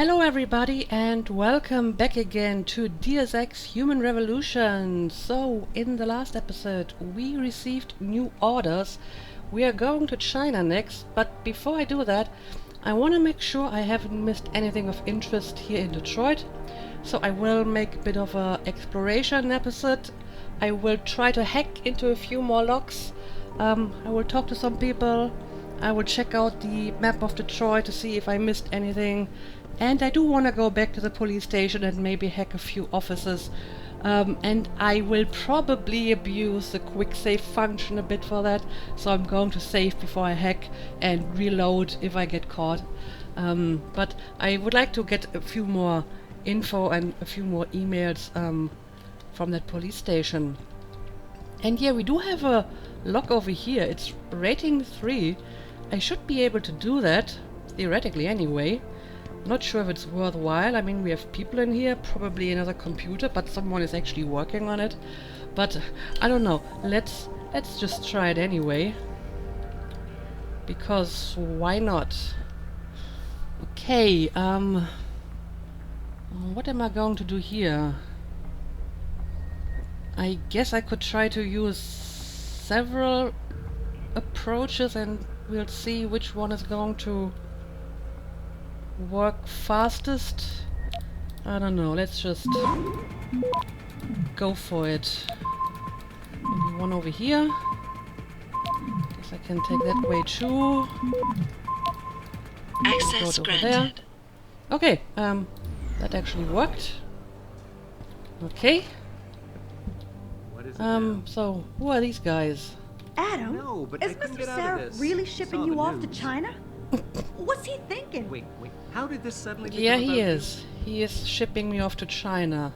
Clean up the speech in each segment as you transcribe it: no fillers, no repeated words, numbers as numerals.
Hello everybody and welcome back again to Deus Ex Human Revolution. So, in the last episode we received new orders. We are going to China next, but before I do that, I want to make sure I haven't missed anything of interest here in Detroit. So I will make a bit of a exploration episode. I will try to hack into a few more locks. I will talk to some people. I will check out the map of Detroit to see if I missed anything. And I do want to go back to the police station and maybe hack a few offices. And I will probably abuse the quick save function a bit for that. So I'm going to save before I hack and reload if I get caught. But I would like to get a few more info and a few more emails from that police station. And yeah, we do have a lock over here. It's rating 3. I should be able to do that, theoretically anyway. Not sure if it's worthwhile. I mean, we have people in here, probably another computer, but someone is actually working on it. But I don't know. Let's just try it anyway. Because why not? Okay, what am I going to do here? I guess I could try to use several approaches and we'll see which one is going to work fastest. I don't know, let's just go for it. Maybe one over here. Guess I can take that way too. Access granted. Okay, that actually worked. Okay. So who are these guys? Adam, No, but is I couldn't Mr. get out of Sarah this. really I shipping saw you the off to news. China? What's he thinking? Wait. How did this suddenly become Yeah, about he you? is. He is shipping me off to China.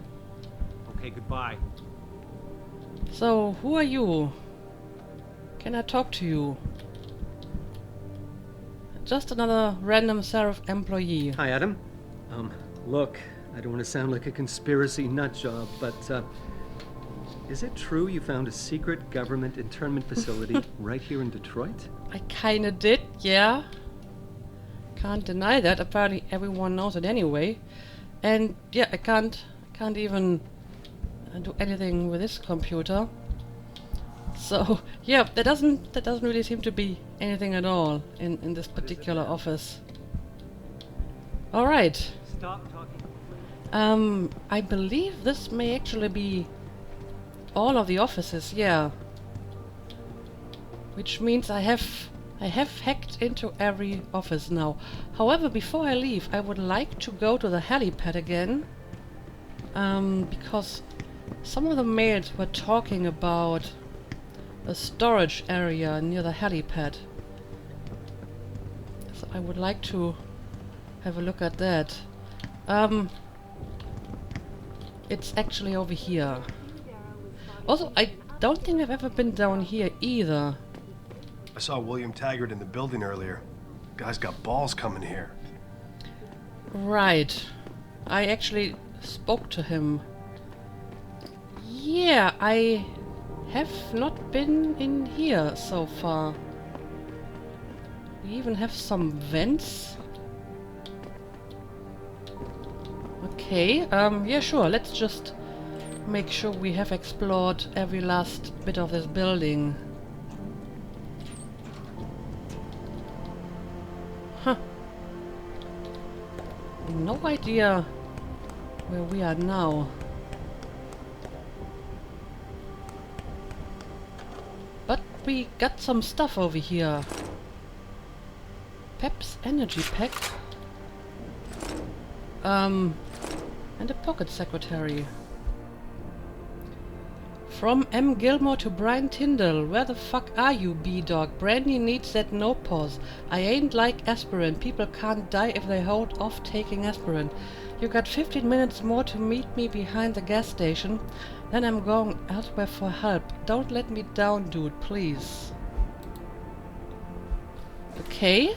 Okay, goodbye. So, who are you? Can I talk to you? Just another random Seraph employee. Hi, Adam. Look, I don't want to sound like a conspiracy nut job, but, is it true you found a secret government internment facility right here in Detroit? I kinda did, yeah. Can't deny that. Apparently everyone knows it anyway. And yeah, I can't even do anything with this computer. So yeah, that doesn't really seem to be anything at all in this particular office. All right. Stop talking. I believe this may actually be all of the offices, yeah. Which means I have hacked into every office now. However, before I leave, I would like to go to the helipad again. Because some of the mails were talking about a storage area near the helipad. So I would like to have a look at that. It's actually over here. Also, I don't think I've ever been down here either. I saw William Taggart in the building earlier. Guy's got balls coming here. Right. I actually spoke to him. Yeah, I have not been in here so far. We even have some vents. Okay, yeah, sure, let's just make sure we have explored every last bit of this building. Huh. No idea where we are now. But we got some stuff over here. Pep's energy pack. And a pocket secretary. From M. Gilmore to Brian Tyndall. Where the fuck are you, B-Dog? Brandy needs that no pause. I ain't like aspirin. People can't die if they hold off taking aspirin. You got 15 minutes more to meet me behind the gas station. Then I'm going elsewhere for help. Don't let me down, dude, please. Okay.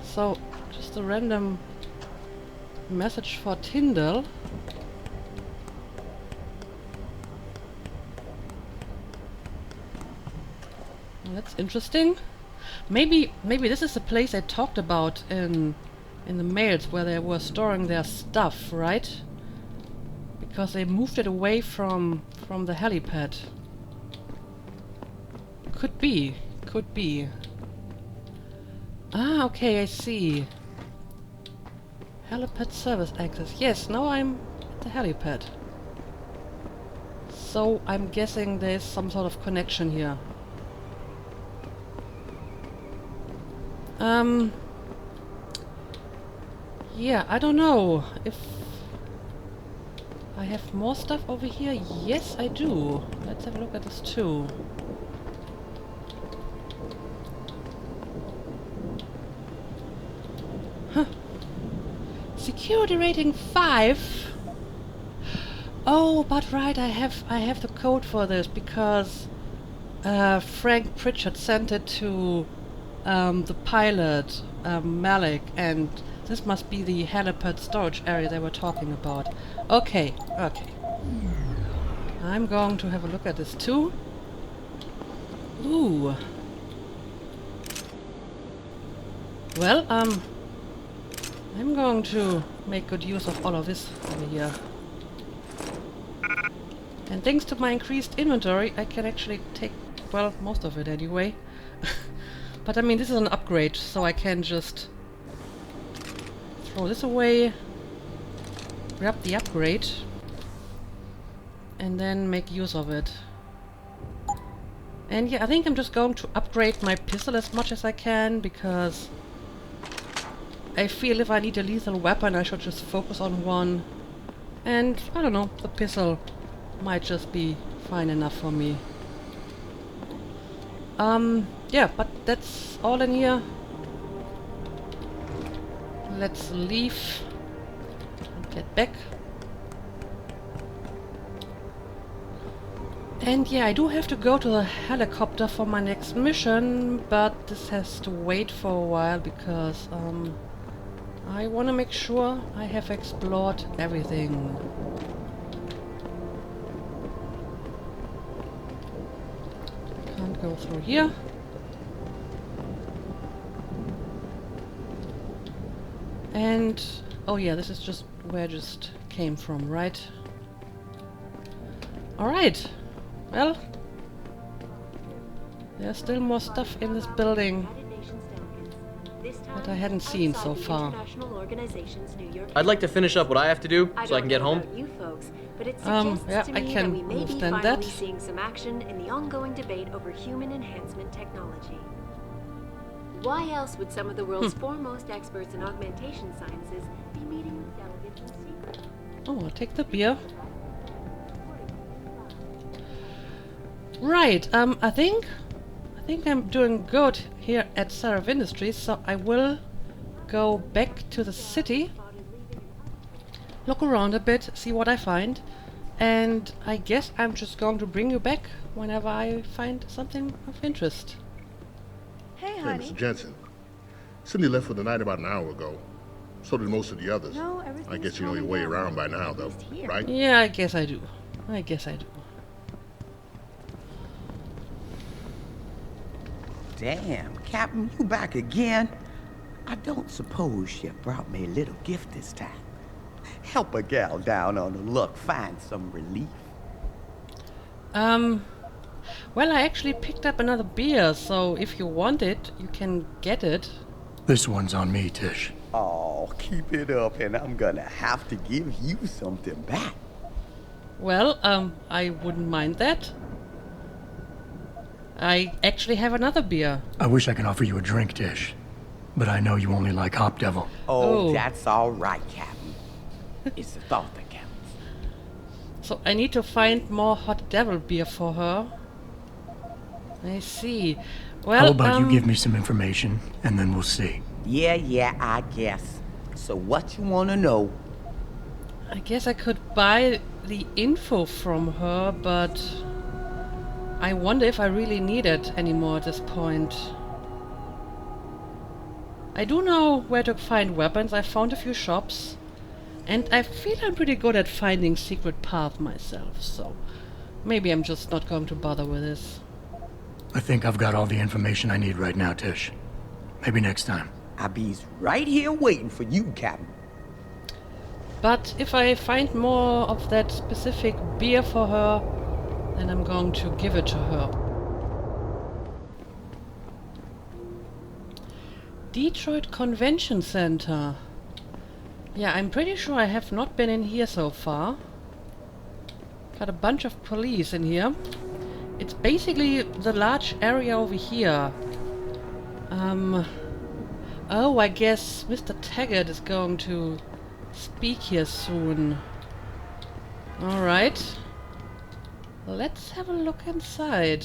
So, just a random message for Tyndall. That's interesting. Maybe this is the place I talked about in in the mails where they were storing their stuff, right? Because they moved it away from the helipad. Could be. Could be. Ah, okay, I see. Helipad service access. Yes, now I'm at the helipad. So I'm guessing there's some sort of connection here. Yeah, I don't know if I have more stuff over here. Yes, I do. Let's have a look at this too. Huh. Security rating 5. Oh, but right, I have the code for this because Frank Pritchard sent it to the pilot Malik, and this must be the helipad storage area they were talking about. Okay, okay. I'm going to have a look at this too. Ooh. Well, I'm going to make good use of all of this over here. And thanks to my increased inventory, I can actually take, well, most of it anyway. But I mean, this is an upgrade, so I can just throw this away, grab the upgrade, and then make use of it. And yeah, I think I'm just going to upgrade my pistol as much as I can, because I feel if I need a lethal weapon, I should just focus on one. And, I don't know, the pistol might just be fine enough for me. Yeah, but that's all in here. Let's leave and get back. And yeah, I do have to go to the helicopter for my next mission, but this has to wait for a while because I want to make sure I have explored everything. Can't go through here. And oh yeah, this is just where I just came from, right? Alright. Well, there's still more stuff in this building that I hadn't seen so far. I'd like to finish up what I have to do so I can get home. Yeah, I can understand that. Seeing some action in the ongoing debate over human enhancement technology. Why else would some of the world's foremost experts in augmentation sciences be meeting with delegates in secret? Oh, I'll take the beer. Right, I think I'm doing good here at Seraph Industries, so I will go back to the city, look around a bit, see what I find, and I guess I'm just going to bring you back whenever I find something of interest. Hey, Hey, honey. Mr. Jensen. Cindy left for the night about an hour ago. So did most of the others. No, I everything's guess you know your calming way down. around by now, though, At least here. right? Yeah, I guess I do. I guess I do. Damn, Captain, you back again? I don't suppose you brought me a little gift this time. Help a gal down on the luck find some relief. Well, I actually picked up another beer, so if you want it, you can get it. This one's on me, Tish. Oh, keep it up and I'm gonna have to give you something back. Well, I wouldn't mind that. I actually have another beer. I wish I could offer you a drink, Tish. But I know you only like Hop Devil. Oh. Oh, that's all right, Captain. It's the thought that counts. So I need to find more Hot Devil beer for her. I see. Well, How about you give me some information, and then we'll see. Yeah, I guess. So what you wanna know? I guess I could buy the info from her, but I wonder if I really need it anymore at this point. I do know where to find weapons. I found a few shops. And I feel I'm pretty good at finding secret paths myself, so maybe I'm just not going to bother with this. I think I've got all the information I need right now, Tish. Maybe next time. I be's right here waiting for you, Captain. But if I find more of that specific beer for her, then I'm going to give it to her. Detroit Convention Center. Yeah, I'm pretty sure I have not been in here so far. Got a bunch of police in here. It's basically the large area over here. Oh, I guess Mr. Taggart is going to speak here soon. Alright. Let's have a look inside.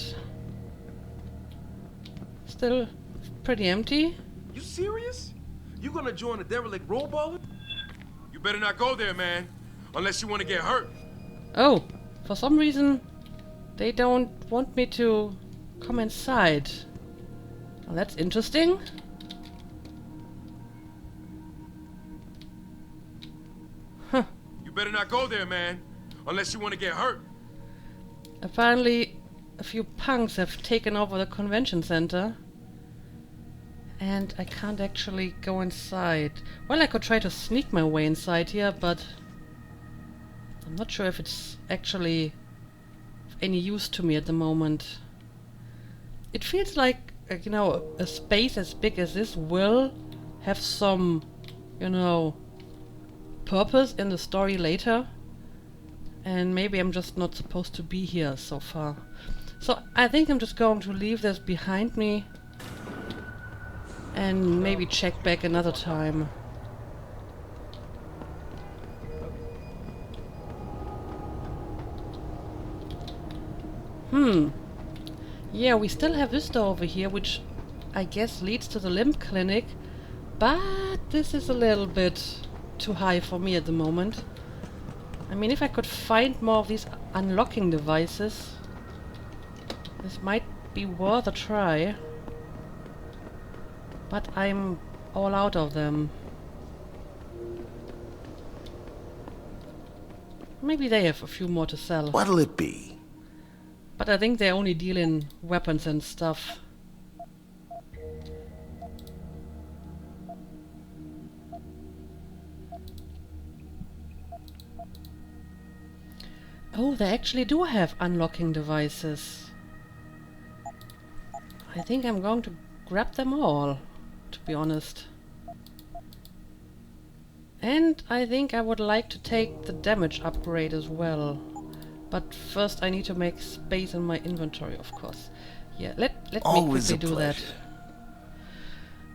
Still pretty empty. You serious? You gonna join the derelict rollballer? You better not go there, man. Unless you want to get hurt. Oh, for some reason they don't want me to come inside. Well, that's interesting. Huh. You better not go there, man. Unless you want to get hurt. Apparently a few punks have taken over the convention center. And I can't actually go inside. Well, I could try to sneak my way inside here, but I'm not sure if it's actually of any use to me at the moment. It feels like, you know, a space as big as this will have some, you know, purpose in the story later. And maybe I'm just not supposed to be here so far. So I think I'm just going to leave this behind me and maybe check back another time. Yeah, we still have this door over here, which I guess leads to the limb clinic, but this is a little bit too high for me at the moment. I mean, if I could find more of these unlocking devices, this might be worth a try. But I'm all out of them. Maybe they have a few more to sell. What'll it be? But I think they only deal in weapons and stuff. Oh, they actually do have unlocking devices. I think I'm going to grab them all, to be honest. And I think I would like to take the damage upgrade as well. But first I need to make space in my inventory, of course. Yeah, let me quickly do that.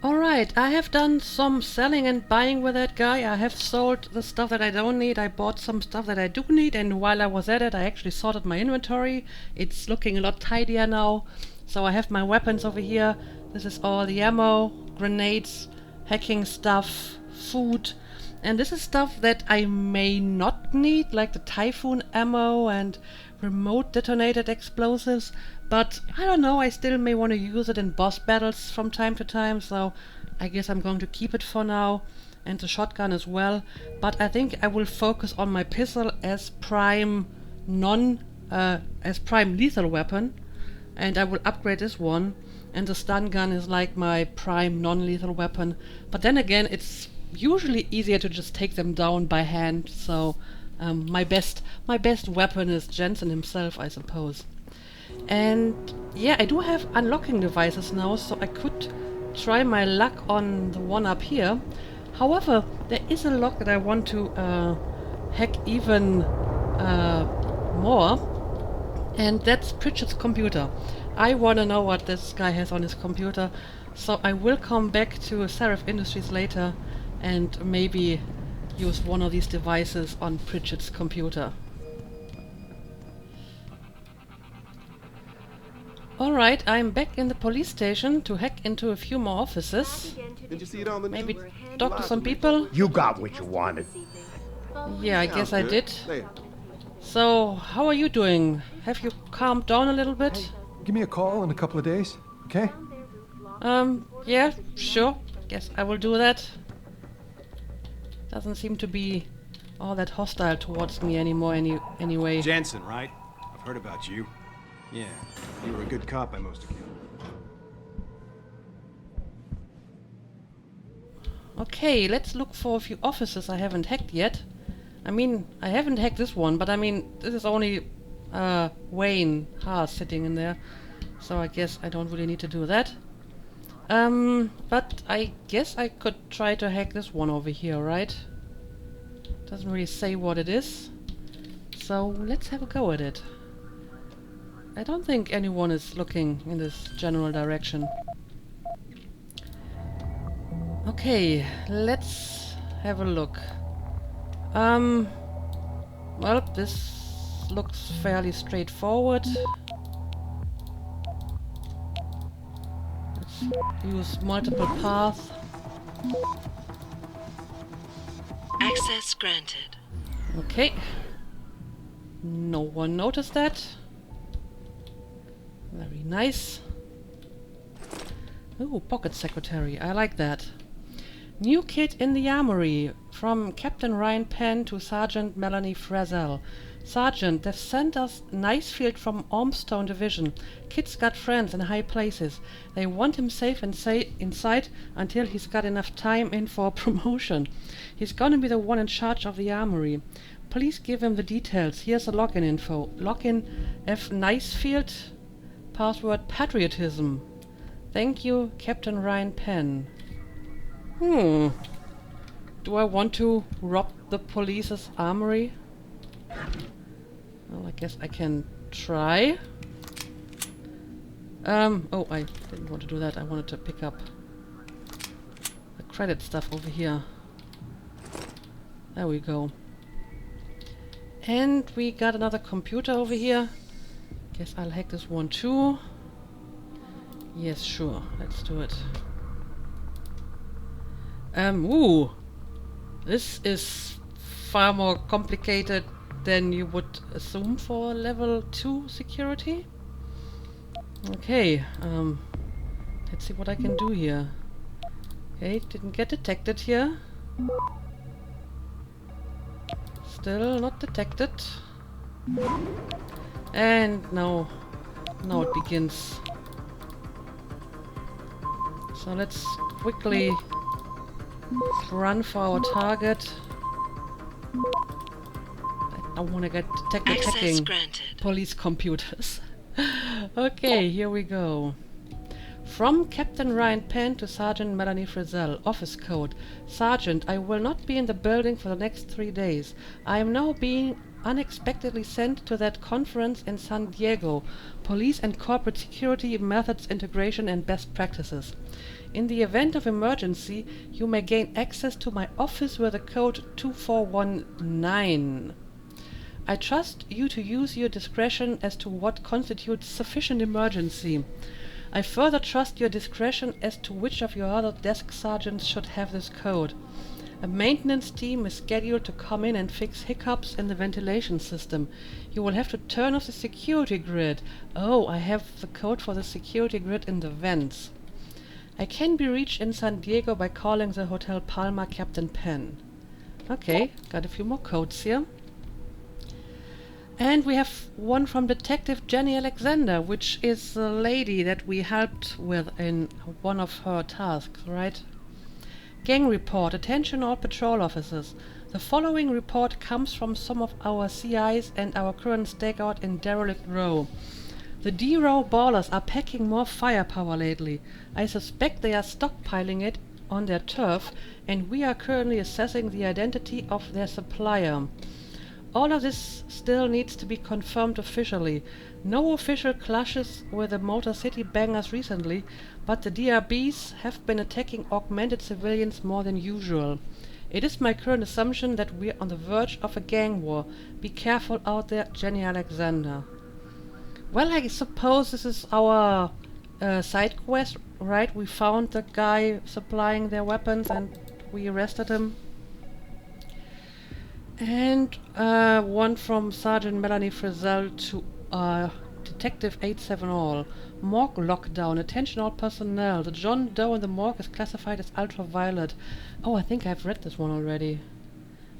Alright, I have done some selling and buying with that guy. I have sold the stuff that I don't need. I bought some stuff that I do need, and while I was at it I actually sorted my inventory. It's looking a lot tidier now. So I have my weapons over here. This is all the ammo, grenades, hacking stuff, food. And this is stuff that I may not need, like the Typhoon ammo and remote detonated explosives. But I don't know, I still may want to use it in boss battles from time to time, so I guess I'm going to keep it for now. And the shotgun as well. But I think I will focus on my pistol as prime lethal weapon. And I will upgrade this one. And the stun gun is like my prime non-lethal weapon. But then again, it's usually easier to just take them down by hand. So my best weapon is Jensen himself, I suppose. And yeah, I do have unlocking devices now, so I could try my luck on the one up here. However, there is a lock that I want to hack even more, and that's Pritchard's computer. I want to know what this guy has on his computer, so I will come back to Seraph Industries later and maybe use one of these devices on Pritchard's computer. Alright, I'm back in the police station to hack into a few more offices. Did you see it on the Maybe news? talk to some people. You got what you wanted. Yeah, I guess I did. So, how are you doing? Have you calmed down a little bit? Give me a call in a couple of days, okay? Yeah, sure. Guess I will do that. Doesn't seem to be all that hostile towards me anymore anyway. Jensen, right? I've heard about you. Yeah, you were a good cop by most account. Okay, let's look for a few offices I haven't hacked yet. I mean, I haven't hacked this one, but I mean, this is only Wayne Haas sitting in there. So I guess I don't really need to do that. But I guess I could try to hack this one over here, right? Doesn't really say what it is. So let's have a go at it. I don't think anyone is looking in this general direction. Okay, let's have a look. Well, this looks fairly straightforward. Let's use multiple paths. Access granted. Okay. No one noticed that. Very nice. Ooh, pocket secretary. I like that. New kid in the armory. From Captain Ryan Penn to Sergeant Melanie Frizzell. Sergeant, they've sent us Nicefield from Ormstone Division. Kid's got friends in high places. They want him safe and inside until he's got enough time in for a promotion. He's gonna be the one in charge of the armory. Please give him the details. Here's the login info. Login F. Nicefield. Password patriotism. Thank you, Captain Ryan Penn. Do I want to rob the police's armory? Well, I guess I can try. Oh, I didn't want to do that. I wanted to pick up the credit stuff over here. There we go. And we got another computer over here. Guess I'll hack this one too. Yes, sure. Let's do it. Ooh. This is far more complicated than you would assume for level 2 security. Okay, let's see what I can do here. Okay, didn't get detected here. Still not detected. And now it begins. So let's quickly run for our target. I don't want to get detected hacking police computers. Okay, here we go. From Captain Ryan Penn to Sergeant Melanie Frizzell. Office code. Sergeant, I will not be in the building for the next 3 days. I am now being unexpectedly sent to that conference in San Diego. Police and corporate security methods, integration and best practices. In the event of emergency, you may gain access to my office with the code 2419. I trust you to use your discretion as to what constitutes sufficient emergency. I further trust your discretion as to which of your other desk sergeants should have this code. A maintenance team is scheduled to come in and fix hiccups in the ventilation system. You will have to turn off the security grid. Oh, I have the code for the security grid in the vents. I can be reached in San Diego by calling the Hotel Palma Captain Penn. Okay, got a few more codes here. And we have one from Detective Jenny Alexander, which is the lady that we helped with in one of her tasks, right? Gang report. Attention all patrol officers. The following report comes from some of our CIs and our current stakeout in Derelict Row. The D-Row ballers are packing more firepower lately. I suspect they are stockpiling it on their turf, and we are currently assessing the identity of their supplier. All of this still needs to be confirmed officially. No official clashes with the Motor City bangers recently, but the DRBs have been attacking augmented civilians more than usual. It is my current assumption that we're on the verge of a gang war. Be careful out there, Jenny Alexander. Well, I suppose this is our side quest, right? We found the guy supplying their weapons and we arrested him. And one from Sergeant Melanie Frizzell to Detective 87 All. Morgue lockdown. Attention all personnel. The John Doe in the morgue is classified as ultraviolet. Oh, I think I've read this one already.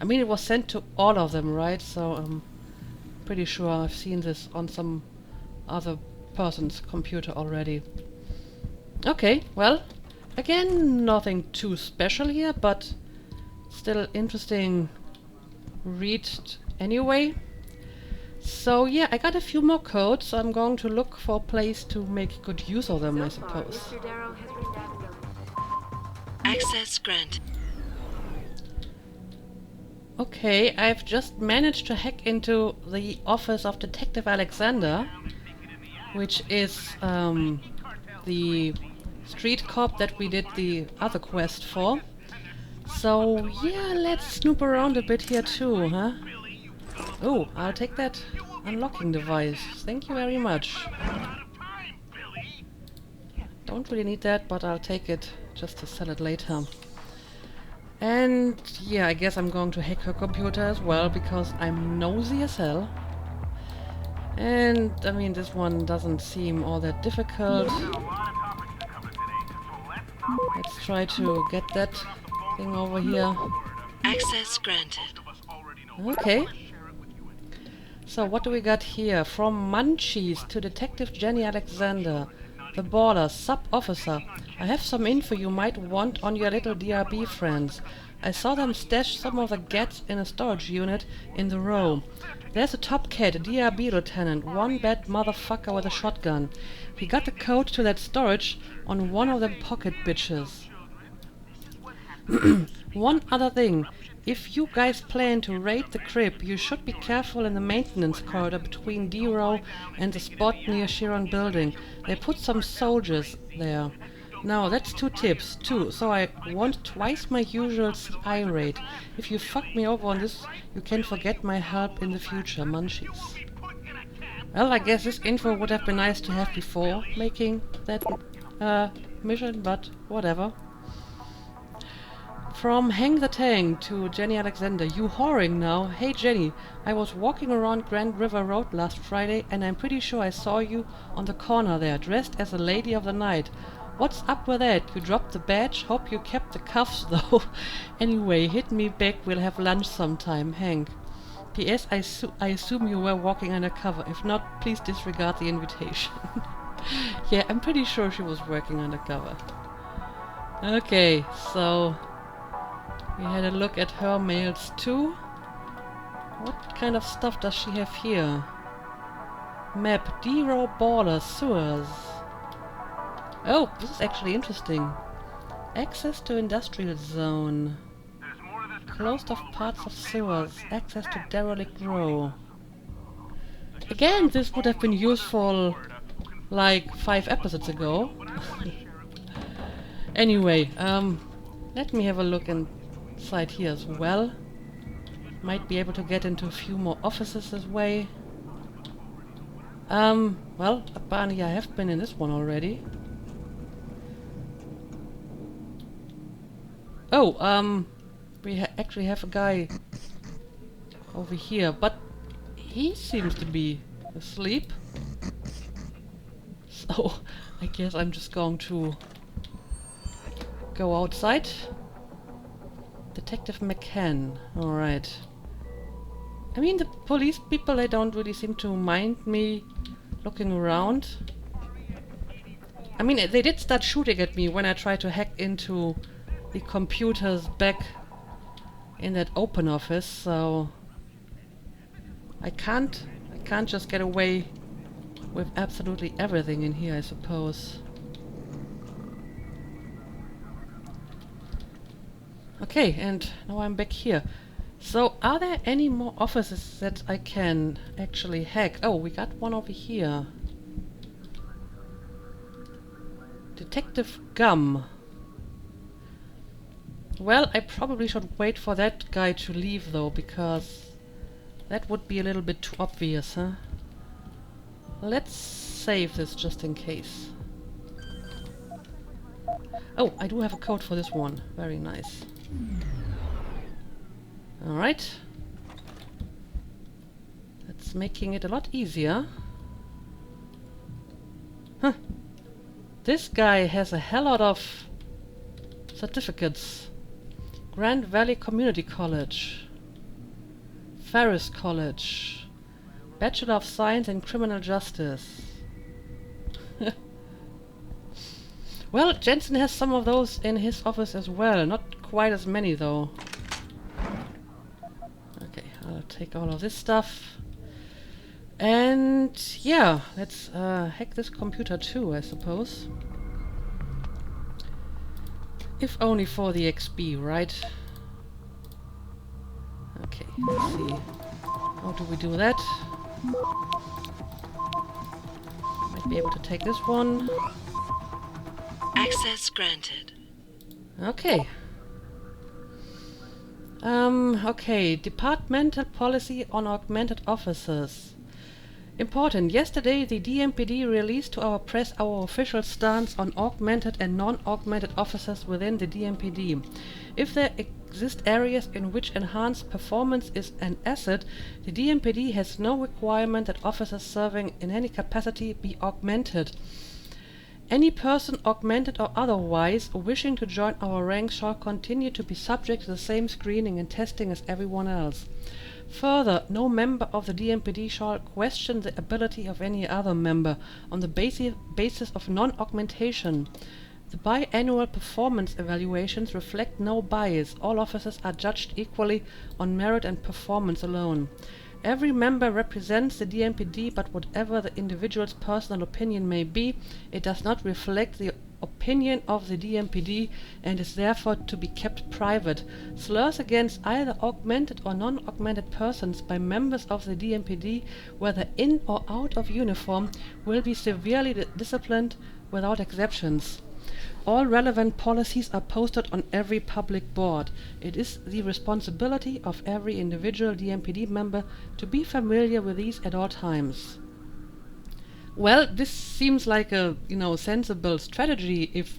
I mean, it was sent to all of them, right? So I'm pretty sure I've seen this on some other person's computer already. Okay, well, Again, nothing too special here, but still interesting read anyway. So yeah, I got a few more codes, so I'm going to look for a place to make good use of them, I suppose. Mr. Darrow has written down Access granted. Okay, I've just managed to hack into the office of Detective Alexander, which is the street cop that we did the other quest for. So yeah, let's snoop around a bit here too, huh? Oh, I'll take that unlocking device. Thank you very much. Don't really need that, but I'll take it just to sell it later. And yeah, I guess I'm going to hack her computer as well, because I'm nosy as hell. And I mean, this one doesn't seem all that difficult. Let's try to get that thing over here. Access granted. Okay. So what do we got here? From Munchies to Detective Jenny Alexander. The Border, Sub-Officer. I have some info you might want on your little DRB friends. I saw them stash some of the gats in a storage unit in the row. There's a top cat, a DRB lieutenant, one bad motherfucker with a shotgun. He got the code to that storage on one of them pocket bitches. One other thing. If you guys plan to raid the crib, you should be careful in the maintenance corridor between D-Row and the spot near Chiron Building. They put some soldiers there. Now, that's 2 tips, too, so I want twice my usual CI rate. If you fuck me over on this, you can forget my help in the future, Munchies. Well, I guess this info would have been nice to have before making that mission, but whatever. From Hang the Tank to Jenny Alexander. You whoring now. Hey Jenny, I was walking around Grand River Road last Friday and I'm pretty sure I saw you on the corner there, dressed as a lady of the night. What's up with that? You dropped the badge? Hope you kept the cuffs though. Anyway, hit me back, we'll have lunch sometime. Hank. P.S. I assume you were walking undercover. If not, please disregard the invitation. Yeah, I'm pretty sure she was working undercover. Okay, so we had a look at her mails too. What kind of stuff does she have here? Map, D-Row Border, Sewers. Oh, this is actually interesting. Access to industrial zone. Closed off parts of sewers. Access to derelict row. Again, this would have been useful like 5 episodes ago. Anyway, let me have a look inside here as well. Might be able to get into a few more offices this way. Well, apparently I have been in this one already. Oh, we actually have a guy over here, but he seems to be asleep. So, I guess I'm just going to go outside. Detective McCann. Alright. I mean, the police people, they don't really seem to mind me looking around. I mean, they did start shooting at me when I tried to hack into the computers back in that open office, so I can't just get away with absolutely everything in here, I suppose. Okay, and now I'm back here. So, are there any more offices that I can actually hack? Oh, we got one over here. Detective Gum. Well, I probably should wait for that guy to leave though, because that would be a little bit too obvious, huh? Let's save this just in case. Oh, I do have a code for this one. Very nice. Alright. That's making it a lot easier. Huh. This guy has a hell lot of certificates. Grand Valley Community College. Ferris College. Bachelor of Science in Criminal Justice. Well, Jensen has some of those in his office as well. Not quite as many, though. Okay, I'll take all of this stuff. And yeah, let's hack this computer too, I suppose. If only for the XP, right? Okay, let's see. How do we do that? Might be able to take this one. Access granted. Okay. Okay, departmental policy on augmented officers. Important. Yesterday, the DMPD released to our press our official stance on augmented and non-augmented officers within the DMPD. If there exist areas in which enhanced performance is an asset, the DMPD has no requirement that officers serving in any capacity be augmented. Any person, augmented or otherwise, wishing to join our ranks shall continue to be subject to the same screening and testing as everyone else. Further, no member of the DMPD shall question the ability of any other member on the basis of non-augmentation. The biannual performance evaluations reflect no bias. All officers are judged equally on merit and performance alone. Every member represents the DMPD, but whatever the individual's personal opinion may be, it does not reflect the opinion of the DMPD and is therefore to be kept private. Slurs against either augmented or non-augmented persons by members of the DMPD, whether in or out of uniform, will be severely disciplined without exceptions. All relevant policies are posted on every public board. It is the responsibility of every individual DMPD member to be familiar with these at all times. Well, this seems like a, sensible strategy if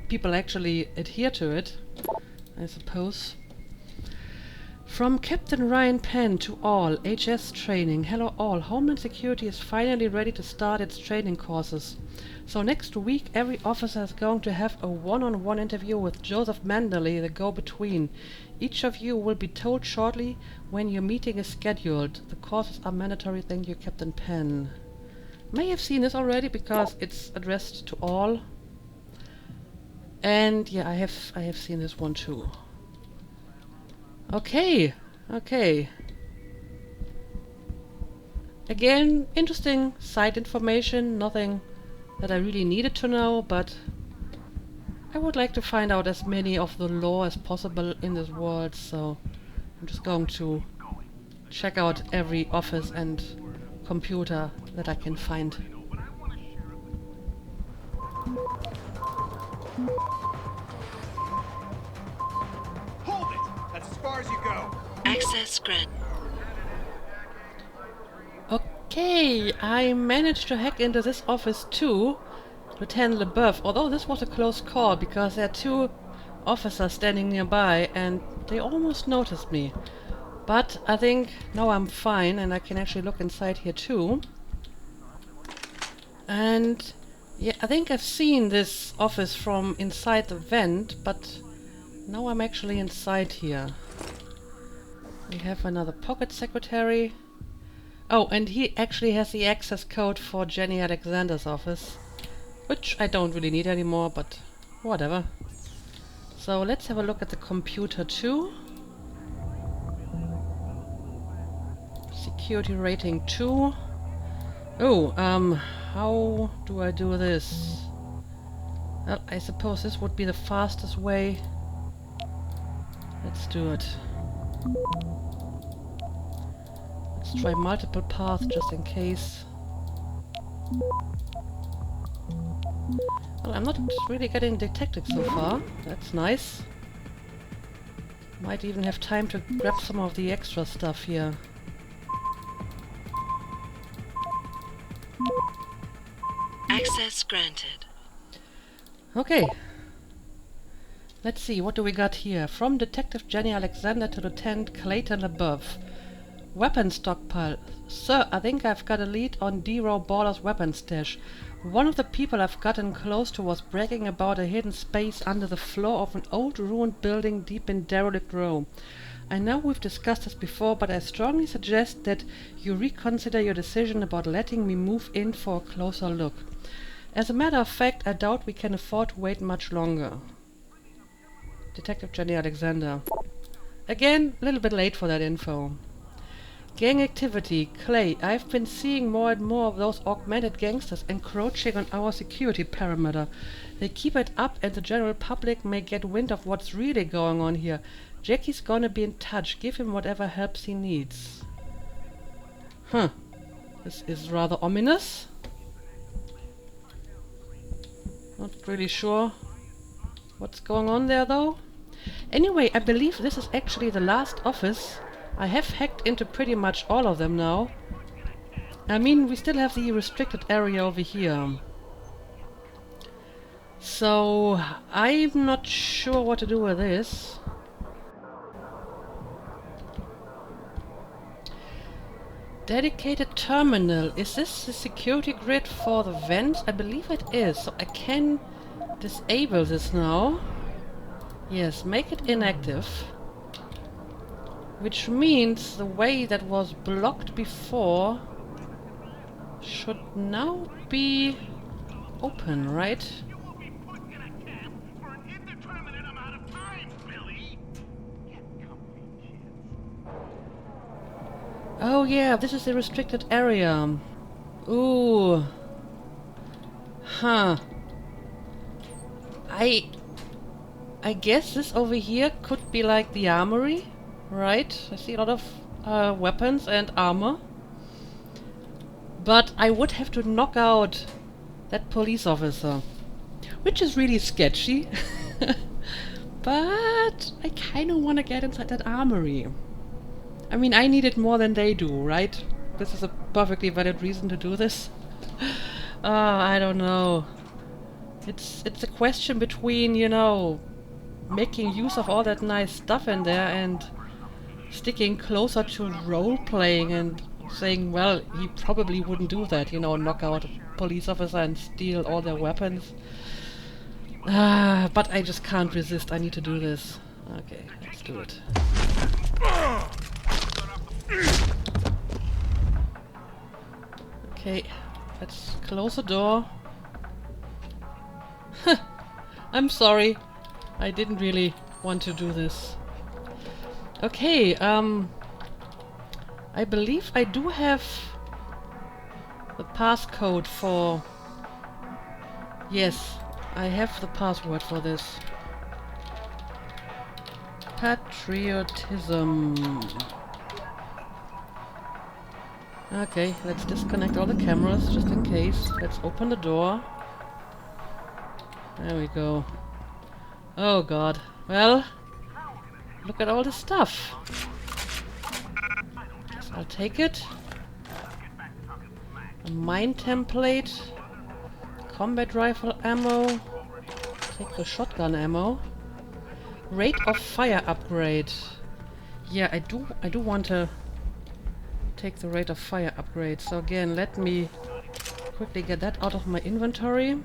people actually adhere to it, I suppose. From Captain Ryan Penn to all, HS training. Hello all, Homeland Security is finally ready to start its training courses. So next week every officer is going to have a one-on-one interview with Joseph Manderley, the go-between. Each of you will be told shortly when your meeting is scheduled. The courses are mandatory. Thank you, Captain Penn. May have seen this already because it's addressed to all. And yeah, I have seen this one too. Okay. Again, interesting side information, nothing that I really needed to know, but I would like to find out as many of the lore as possible in this world, so I'm just going to check out every office and computer that I can find. Hold it! That's as far as you go. Access granted. Okay, I managed to hack into this office too, Lieutenant LeBeouf, although this was a close call because there are two officers standing nearby and they almost noticed me. But I think now I'm fine and I can actually look inside here too. And yeah, I think I've seen this office from inside the vent, but now I'm actually inside here. We have another pocket secretary. Oh, and he actually has the access code for Jenny Alexander's office, which I don't really need anymore, but whatever. So let's have a look at the computer too. Security rating 2. Oh, how do I do this? Well, I suppose this would be the fastest way. Let's do it. Let's try multiple paths just in case. Well, I'm not really getting detected so far. That's nice. Might even have time to grab some of the extra stuff here. Access granted. Okay. Let's see, what do we got here? From Detective Jenny Alexander to Lieutenant Clayton LeBeouf. Weapon stockpile. Sir, I think I've got a lead on D-Row Baller's weapon stash. One of the people I've gotten close to was bragging about a hidden space under the floor of an old ruined building deep in Derelict Row. I know we've discussed this before, but I strongly suggest that you reconsider your decision about letting me move in for a closer look. As a matter of fact, I doubt we can afford to wait much longer. Detective Jenny Alexander. Again, a little bit late for that info. Gang activity. Clay, I've been seeing more and more of those augmented gangsters encroaching on our security perimeter. They keep it up and the general public may get wind of what's really going on here. Jackie's gonna be in touch. Give him whatever helps he needs. Huh. This is rather ominous. Not really sure what's going on there though. Anyway, I believe this is actually the last office. I have hacked into pretty much all of them now. I mean, we still have the restricted area over here. So, I'm not sure what to do with this. Dedicated terminal. Is this the security grid for the vents? I believe it is. So I can disable this now. Yes, make it inactive. Which means the way that was blocked before should now be open, right? Oh yeah, this is the restricted area. Ooh. Huh. I guess this over here could be like the armory. Right, I see a lot of weapons and armor. But I would have to knock out that police officer. Which is really sketchy. But I kind of want to get inside that armory. I mean, I need it more than they do, right? This is a perfectly valid reason to do this. I don't know. It's a question between, you know, making use of all that nice stuff in there and sticking closer to role-playing and saying, well, he probably wouldn't do that, you know, knock out a police officer and steal all their weapons. But I just can't resist, I need to do this. Okay, let's do it. Okay, let's close the door. I'm sorry, I didn't really want to do this. Okay, I believe I do have the passcode for... Yes, I have the password for this. Patriotism. Okay, let's disconnect all the cameras just in case. Let's open the door. There we go. Oh god. Well, look at all this stuff. Guess I'll take it. A mine template. Combat rifle ammo. Take the shotgun ammo. Rate of fire upgrade. Yeah, I do want to take the rate of fire upgrade. So again, let me quickly get that out of my inventory.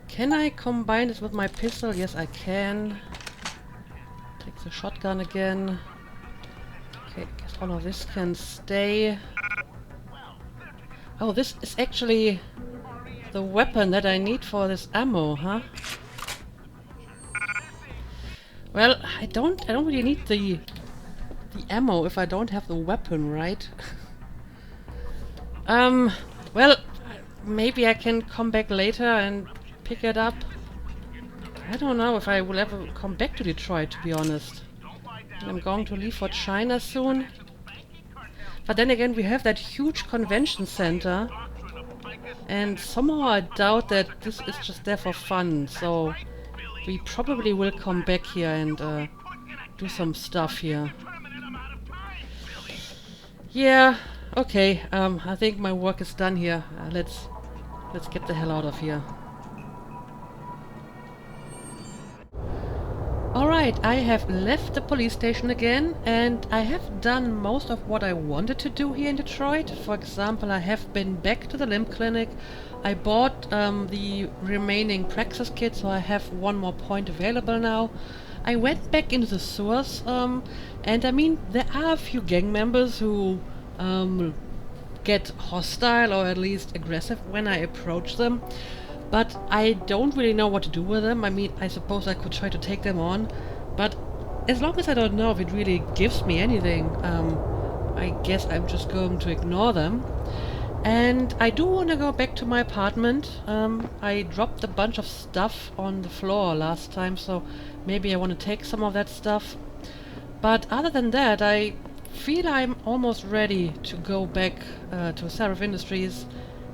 Can I combine this with my pistol? Yes, I can. Take the shotgun again. Okay, guess all of this can stay. Oh, this is actually the weapon that I need for this ammo, huh? Well, I don't really need the ammo if I don't have the weapon, right? Well, maybe I can come back later and pick it up. I don't know if I will ever come back to Detroit, to be honest. I'm going to leave for China soon. But then again, we have that huge convention center. And somehow I doubt that this is just there for fun. So we probably will come back here and do some stuff here. Yeah, okay. I think my work is done here. Let's get the hell out of here. Alright, I have left the police station again, and I have done most of what I wanted to do here in Detroit. For example, I have been back to the limb clinic. I bought the remaining Praxis kit, so I have one more point available now. I went back into the sewers, and I mean, there are a few gang members who get hostile or at least aggressive when I approach them. But I don't really know what to do with them. I mean, I suppose I could try to take them on, but as long as I don't know if it really gives me anything, I guess I'm just going to ignore them. And I do want to go back to my apartment. I dropped a bunch of stuff on the floor last time, so maybe I want to take some of that stuff. But other than that, I feel I'm almost ready to go back to Seraph Industries,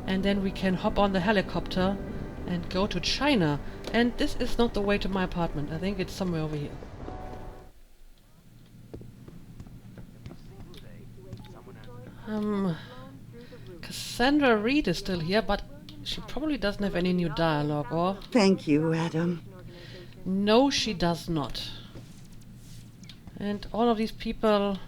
and then we can hop on the helicopter and go to China. And this is not the way to my apartment. I think it's somewhere over here. Cassandra Reed is still here, but she probably doesn't have any new dialogue, or? Thank you, Adam. No, she does not. And all of these people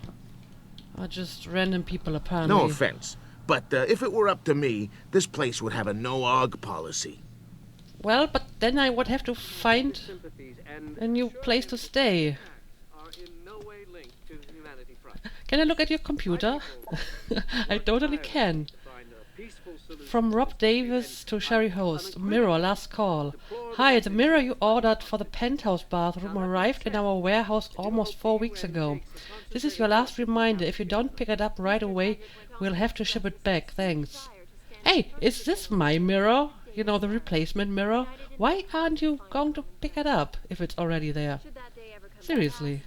are just random people, apparently. No offense, but if it were up to me, this place would have a no-AUG policy. Well, but then I would have to find a new place to stay. Can I look at your computer? I totally can. From Rob Davis to Sherry Host. Mirror, last call. Hi, the mirror you ordered for the penthouse bathroom arrived in our warehouse almost 4 weeks ago. This is your last reminder. If you don't pick it up right away, we'll have to ship it back. Thanks. Hey, is this my mirror? You know, the replacement mirror? Why aren't you going to pick it up if it's already there? Seriously.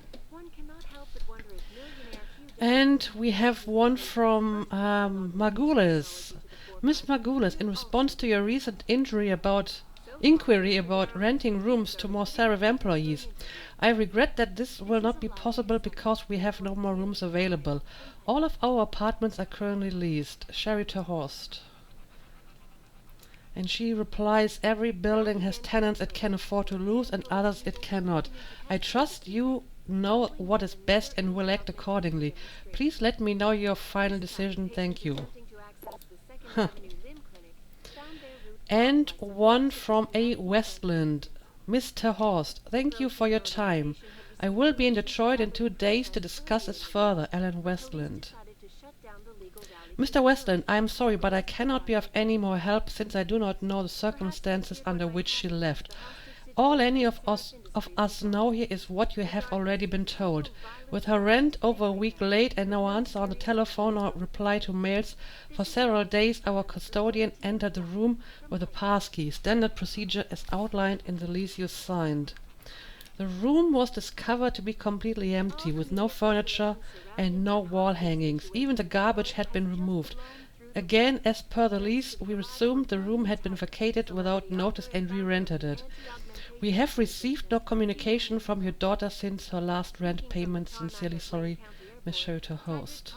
And we have one from Margulis. Miss Margulis, in response to your recent inquiry about renting rooms to more Seraph employees, I regret that this will not be possible because we have no more rooms available. All of our apartments are currently leased. Sherry to Horst. And she replies, every building has tenants it can afford to lose and others it cannot. I trust you know what is best and will act accordingly. Please let me know your final decision. Thank you. Huh. And one from A. Westland. Mr. Horst, thank you for your time. I will be in Detroit in 2 days to discuss this further. Alan Westland. Mr. Westland, I am sorry, but I cannot be of any more help since I do not know the circumstances under which she left. All any of us know here is what you have already been told. With her rent over a week late and no answer on the telephone or reply to mails, for several days our custodian entered the room with a passkey, standard procedure as outlined in the lease you signed. The room was discovered to be completely empty, with no furniture and no wall hangings. Even the garbage had been removed. Again, as per the lease, we assumed the room had been vacated without notice and re-rented it. We have received no communication from your daughter since her last rent payment. Sincerely sorry, Miss Shelter Host.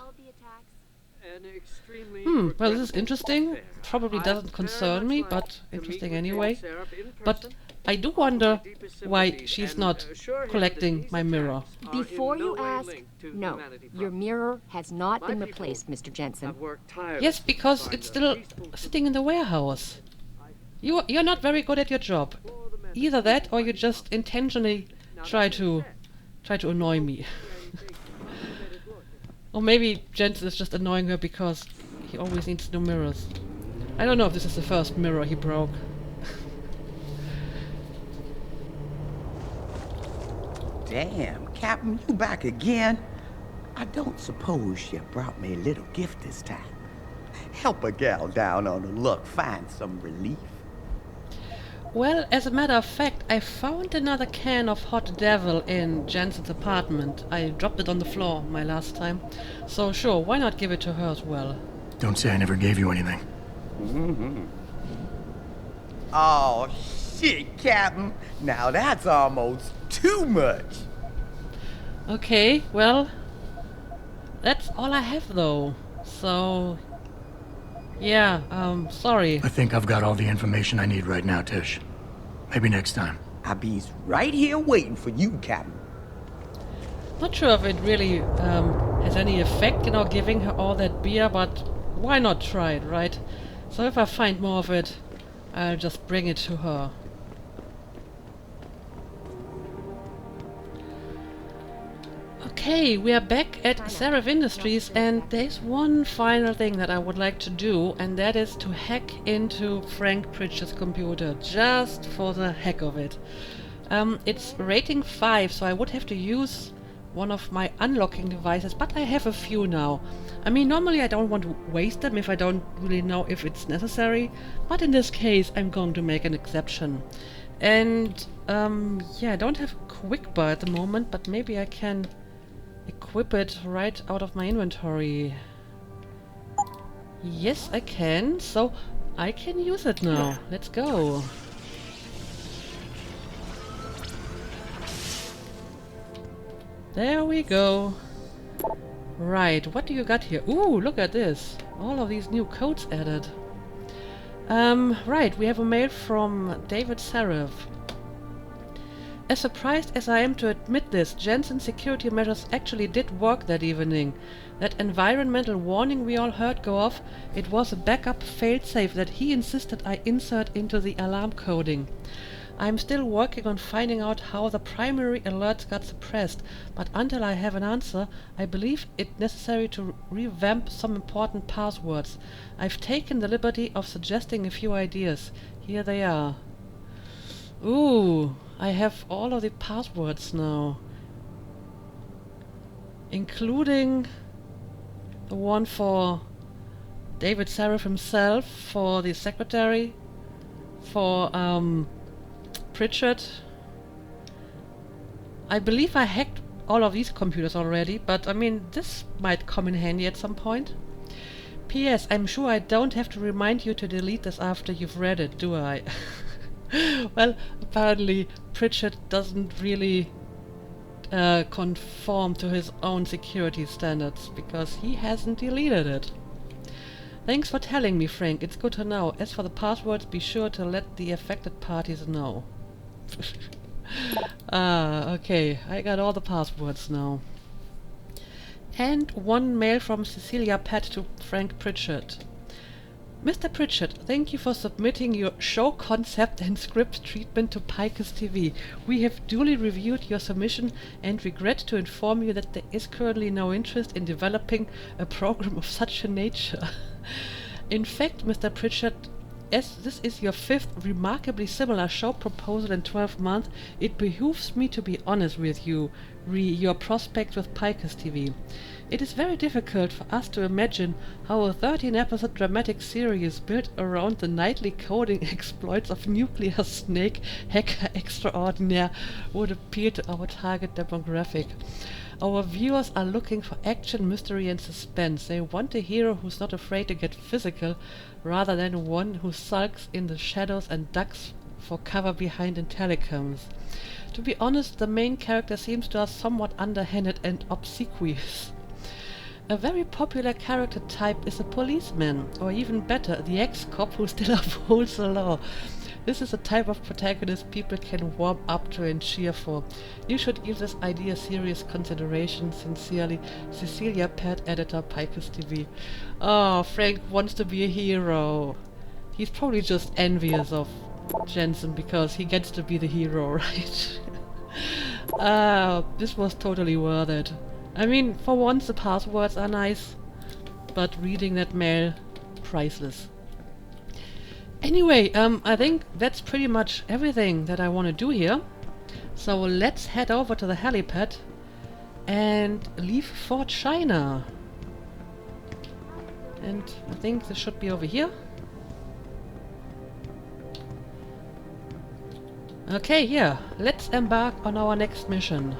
Well, this is interesting. Probably doesn't concern me, but interesting anyway. But I do wonder why she's not collecting my mirror. Before you ask, no, your mirror has not been replaced, Mr. Jensen. Yes, because it's still sitting in the warehouse. You're not very good at your job. Either that, or you just intentionally try to annoy me. Or maybe Jensen is just annoying her because he always needs new mirrors. I don't know if this is the first mirror he broke. Damn, Captain, you back again? I don't suppose you brought me a little gift this time. Help a gal down on her luck find some relief. Well, as a matter of fact, I found another can of Hot Devil in Jensen's apartment. I dropped it on the floor my last time. So sure, why not give it to her as well? Don't say I never gave you anything. Mm-hmm. Oh, shit, Captain. Now that's almost too much. Okay, well, that's all I have though. So, yeah, sorry. I think I've got all the information I need right now, Tish. Maybe next time. I'll be right here waiting for you, Captain. Not sure if it really has any effect, you know, giving her all that beer, but why not try it, right? So if I find more of it, I'll just bring it to her. Okay, we are back at Seraph Industries, and there's one final thing that I would like to do, and that is to hack into Frank Pritchard's computer, just for the heck of it. It's rating 5, so I would have to use one of my unlocking devices, but I have a few now. I mean, normally I don't want to waste them if I don't really know if it's necessary, but in this case I'm going to make an exception. And yeah, I don't have quick bar at the moment, but maybe I can equip it right out of my inventory. Yes, I can, so I can use it now. Let's go. There we go. Right, what do you got here? Ooh, look at this. All of these new codes added. Right, we have a mail from David Seraph. As surprised as I am to admit this, Jensen's security measures actually did work that evening. That environmental warning we all heard go off, it was a backup failsafe that he insisted I insert into the alarm coding. I'm still working on finding out how the primary alerts got suppressed, but until I have an answer, I believe it necessary to revamp some important passwords. I've taken the liberty of suggesting a few ideas. Here they are. Ooh, I have all of the passwords now, including the one for David Seraph himself, for the secretary, for Pritchard. I believe I hacked all of these computers already, but I mean, this might come in handy at some point. P.S. I'm sure I don't have to remind you to delete this after you've read it, do I? Well, apparently Pritchard doesn't really conform to his own security standards, because he hasn't deleted it. Thanks for telling me, Frank. It's good to know. As for the passwords, be sure to let the affected parties know. Okay. I got all the passwords now. And one mail from Cecilia Pat to Frank Pritchard. Mr. Pritchard, thank you for submitting your show concept and script treatment to Picus TV. We have duly reviewed your submission and regret to inform you that there is currently no interest in developing a program of such a nature. In fact, Mr. Pritchard, as this is your 5th remarkably similar show proposal in 12 months, it behooves me to be honest with you re your prospects with Picus TV. It is very difficult for us to imagine how a 13-episode dramatic series built around the nightly coding exploits of nuclear snake hacker extraordinaire would appeal to our target demographic. Our viewers are looking for action, mystery and suspense. They want a hero who's not afraid to get physical, rather than one who sulks in the shadows and ducks for cover behind intellicoms. To be honest, the main character seems to us somewhat underhanded and obsequious. A very popular character type is a policeman, or even better, the ex-cop who still upholds the law. This is a type of protagonist people can warm up to and cheer for. You should give this idea serious consideration. Sincerely, Cecilia Pat, editor, Picus TV. Oh, Frank wants to be a hero. He's probably just envious of Jensen because he gets to be the hero, right? This was totally worth it. I mean, for once the passwords are nice, but reading that mail, priceless. Anyway, I think that's pretty much everything that I want to do here. So let's head over to the helipad and leave for China. And I think this should be over here. Okay, yeah, let's embark on our next mission.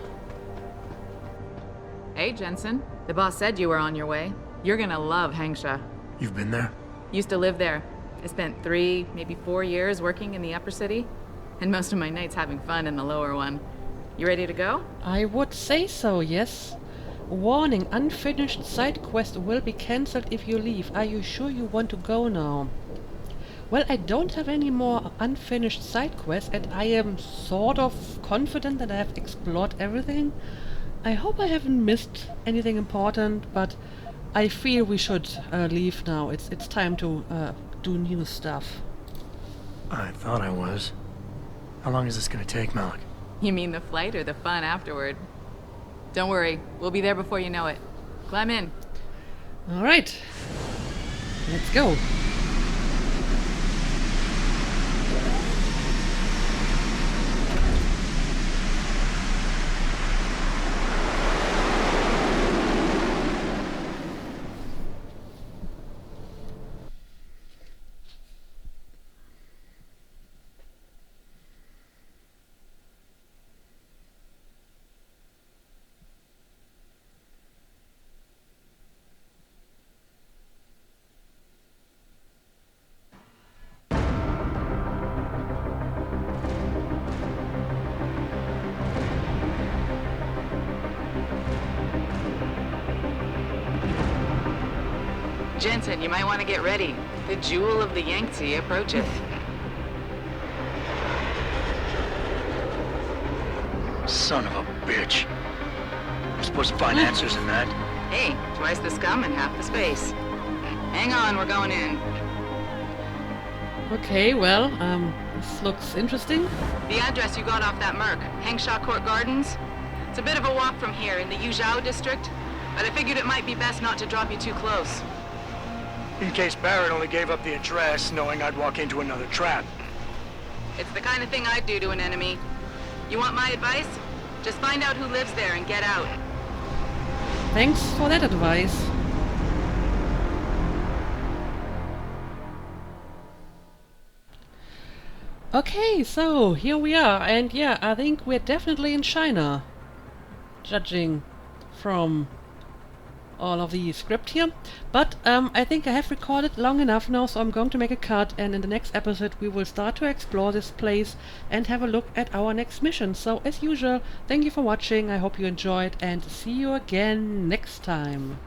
Hey, Jensen. The boss said you were on your way. You're gonna love Hangsha. You've been there? Used to live there. I spent 3, maybe 4 years working in the upper city, and most of my nights having fun in the lower one. You ready to go? I would say so, yes. Warning, unfinished side quest will be cancelled if you leave. Are you sure you want to go now? Well, I don't have any more unfinished side quests, and I am sort of confident that I have explored everything. I hope I haven't missed anything important, but I feel we should leave now. It's time to do new stuff. I thought I was. How long is this gonna take, Malik? You mean the flight or the fun afterward? Don't worry, we'll be there before you know it. Climb in. Alright. Let's go. Jensen, you might want to get ready. The jewel of the Yangtze approaches. Son of a bitch. We're supposed to find answers in that. Hey, twice the scum and half the space. Hang on, we're going in. Okay, well, this looks interesting. The address you got off that Merc, Hengshaw Court Gardens. It's a bit of a walk from here in the Yuzhou district, but I figured it might be best not to drop you too close. In case Barrett only gave up the address, knowing I'd walk into another trap. It's the kind of thing I'd do to an enemy. You want my advice? Just find out who lives there and get out. Thanks for that advice. Okay, so here we are, and yeah, I think we're definitely in China, judging from all of the script here. But I think I have recorded long enough now, so I'm going to make a cut, and in the next episode we will start to explore this place and have a look at our next mission. So as usual, thank you for watching, I hope you enjoyed, and see you again next time.